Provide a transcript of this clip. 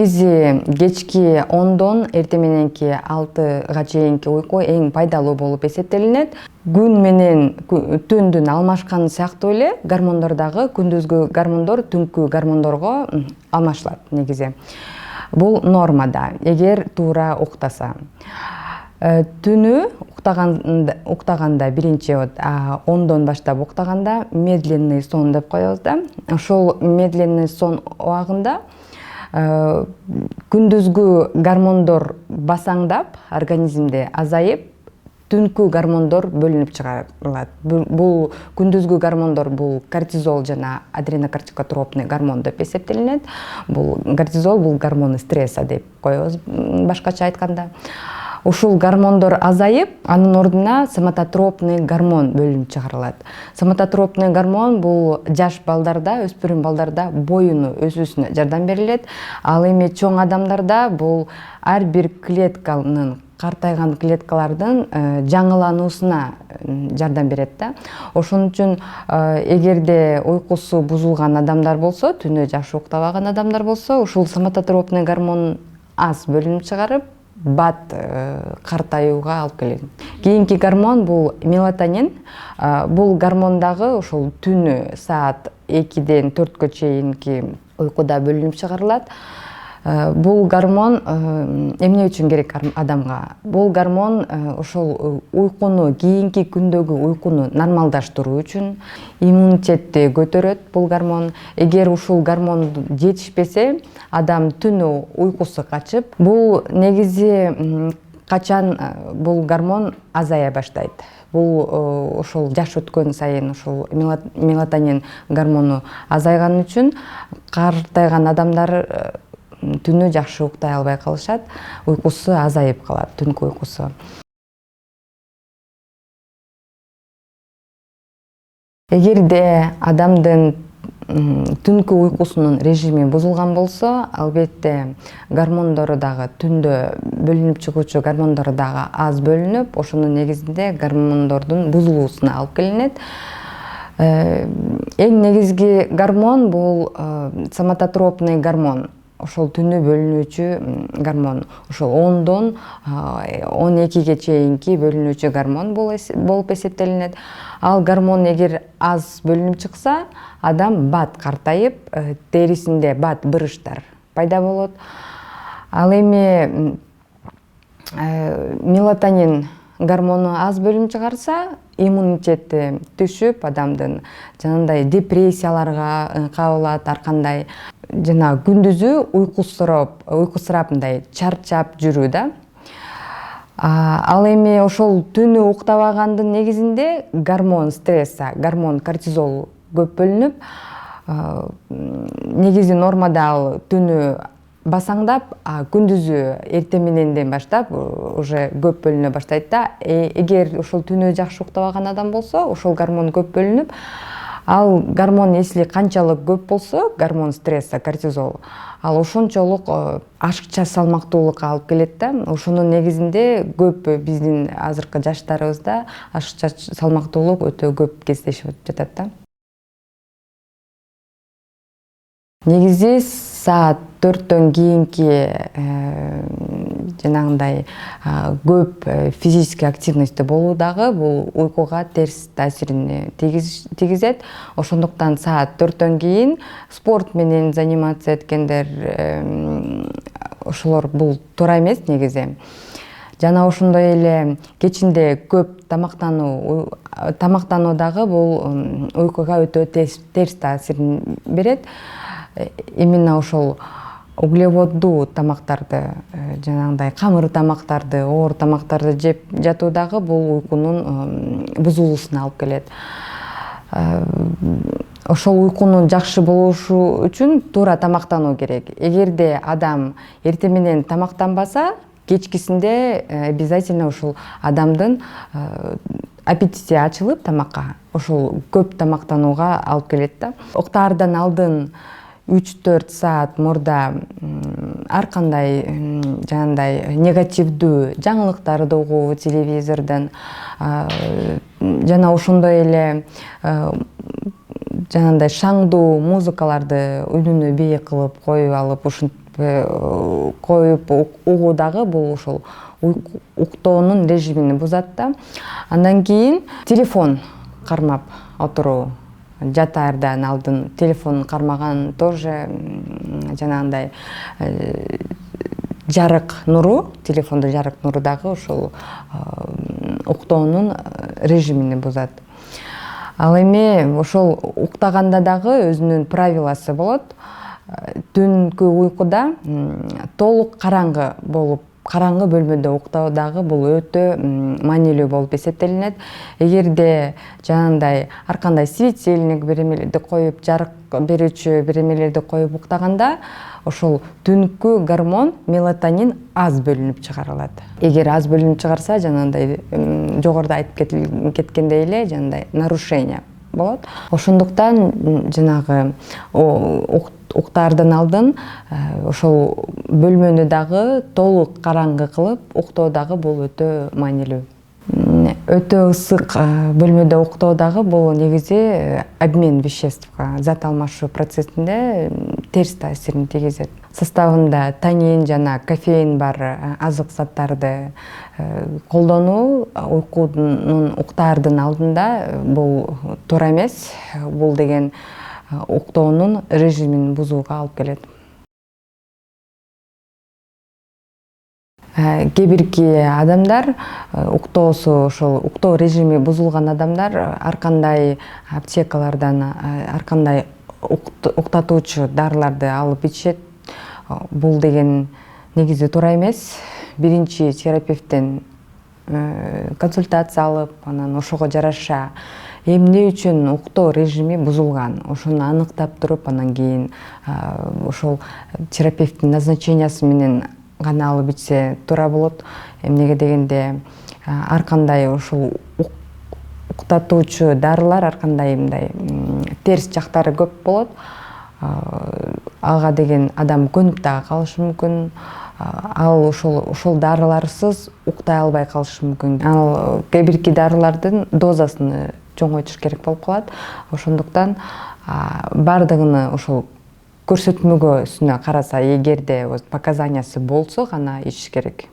негизи кечки 10дон эртең мененки 6га чейинки уйку эң пайдалуу болуп эсептелинет. Күн менен түндүн алмашканы сыяктуу эле гормондор дагы күндүзгү гормондор түнкү гормондорго алмашылат негизи. Бул нормада, эгер туура уктаса. Түнү уктаганда биринчи 10дон баштап уктаганда медленный сон деп коебуз да. Ошол медленный сон убагында күндүзгү гормондор басаңдап, организмде азайып, түнкү гормондор бөлүнүп чыгарылат. Бул күндүзгү гормондор бул кортизол жана адренокортикотропный гормон деп эсептелинет. Бул кортизол бул гормон стресса деп коебуз башкача айтканда. Ушул гормондор азайып, анын ордуна соматотропный гормон бөлүнүп чыгарылат. Соматотропный гормон бул жаш балдарда, өспүрүм балдарда боюну өсүүсүнө жардам берилет. Ал эми чоң адамдарда бул ар бир клетканын, картайган клеткалардын жаңылануусуна жардам берет да. Ошон үчүн эгерде уйкусу бузулган адамдар болсо, түнү жакшы уктабаган адамдар болсо, ушул соматотропный гормон аз бөлүнүп чыгарып, бат картаюуга алып келет. Кийинки гормон бул мелатонин. Бул гормон дагы ошол түнү саат 2ден 4кө чейинки уйкуда бөлүнүп чыгарылат. Бул гормон эмне үчүн керек адамга? Бул гормон ошол уйкуну, кийинки күндөгү уйкуну нормалдаштыруу үчүн, иммунитетти көтөрөт бул гормон. Эгер ушул гормон жетишпесе, адам түнү уйкусу качып, бул негизи качан бул гормон азая баштайт. Бул ошол жаш өткөн сайын ошол мелатонин гормону азайган үчүн картайган адамдар түнү жакшы уктай албай калышат, уйкусу азайып калат, түнкү уйкусу. Эгерде адамдын түнкү уйкусунун режими бузулган болсо, албетте гормондору дагы түндө бөлүнүп чыгуучу гормондору дагы аз бөлүнүп, ошонун негизинде гормондордун бузулуусуна алып келинет. Эң негизги гормон бул соматотропный гормон. Ошол түнү бөлүнүүчү гормон. Ошол 10дон 12ге чейинки бөлүнүүчү гормон болуп эсептелинет. Ал гормон эгер аз бөлүнүп чыкса, адам бат картайып, терисинде бат бырыштар пайда болот. Ал эми мелатонин гормону аз бөлүнүп чыгарса, иммунитети түшүп, адамдын жанагындай депрессияларга кабылат, ар кандай жана күндүзү уйкусурап мындай чарчап жүрүү да. Ал эми ошол түнү уктабагандын негизинде гормон стресса, гормон кортизол көп бөлүнүп, негизи нормада ал түнү басаңдап, күндүзү эртең мененден баштап уже көп бөлүнө баштайт да. Эгер ошол түнү жакшы уктабаган адам болсо, ошол гормон көп бөлүнүп, ал гормон если канчалык көп болсо, гормон стресса, кортизол, ал ошончолук ашыкча салмактуулукка алып келет да. Ошонун негизинде көп биздин азыркы жаштарыбызда ашыкча салмактуулук өтө көп кездешип жатат да. Негизи саат 4төн кийинки жанагындай көп физический активности болуу дагы бул уйкуга терс таасирин тийгизет. Ошондуктан саат 4төн кийин спорт менен заниматься эткендер, ошолор бул туура эмес негизи. Жана ошондой эле кечинде көп тамактануу дагы бул уйкуга өтө терс таасирин берет. Именно ошол углеводдуу тамактарды, жанагындай камыр тамактарды, оор тамактарды жеп жатуу дагы бул уйкунун бузулуусуна алып келет. Ошол уйкунун жакшы болушу үчүн туура тамактануу керек. Эгерде адам эртең менен тамактанбаса, кечкисинде обязательно ушул адамдын аппетити ачылып тамакка, ошол көп тамактанууга алып келет да. Уктаардан алдын 3-4 саат мурда ар кандай жанагындай негативдүү жаңылыктарды угуу телевизордон, жана ошондой эле жанагындай шаңдуу музыкаларды үнүнө бий кылып коюп алып, коюп угуу дагы бул ошол уктоонун режимин бузат да. Андан кийин телефон кармап отуруу. Жатаардан алдын телефон кармаган тоже жанагындай жарык нуру, телефондо жарык нуру дагы ошол уктоонун режимин бузат. Ал эми ошол уктаганда дагы өзүнүн правиласы болот. Түнкү уйкуда толук караңгы болуп, караңгы бөлмөдө уктоо дагы бул өтө маанилүү болуп эсептелинет. Эгерде жанагындай ар кандай светильник бир эмелерди коюп, жарык берүүчү бир эмелерди коюп уктаганда, ошол түнкү гормон мелатонин аз бөлүнүп чыгарылат. Эгер аз бөлүнүп чыгарса, жанагындай жогоруда айтып кеткендей эле жанагындай нарушение болот. Ошондуктан жанагы уктаардан алдын ошол бөлмөнү дагы толук караңгы кылып уктоо дагы бул өтө маанилүү. Өтө ысык бөлмөдө уктоо дагы бул негизи обмен веществга, зат алмашуу процессинде терс таасирин тийгизет. Составында танин жана кофеин бар азык заттарды колдонуу уктаардын алдында бул туура эмес. Бул деген уктоонун режимин бузууга алып келет. Кээ бирки адамдар уктоосу ошол уктоо режими бузулган адамдар ар кандай аптекалардан ар кандай уктатуучу дарыларды алып ичишет. Бул деген негизи туура эмес. Биринчи терапевттен консультация алып, анан ошого жараша эмне үчүн уктоо режими бузулган, ошону аныктап туруп, анан кийин ошол терапевттин назначениясы менен гана алып ичсе туура болот. Эмнеге дегенде ар кандай ошол уктатуучу дарылар ар кандай мындай терс жактары көп болот. Ага деген адам көнүп дагы калышы мүмкүн. Ал ошол дарыларсыз уктай албай калышы мүмкүн. Ал кээ бирки дарылардын дозасын чоңойтуш керек болуп калат. Ошондуктан бардыгыны ошол көрсөтмөгөсүнө караса, эгерде показаниясы болсо гана ичиш керек.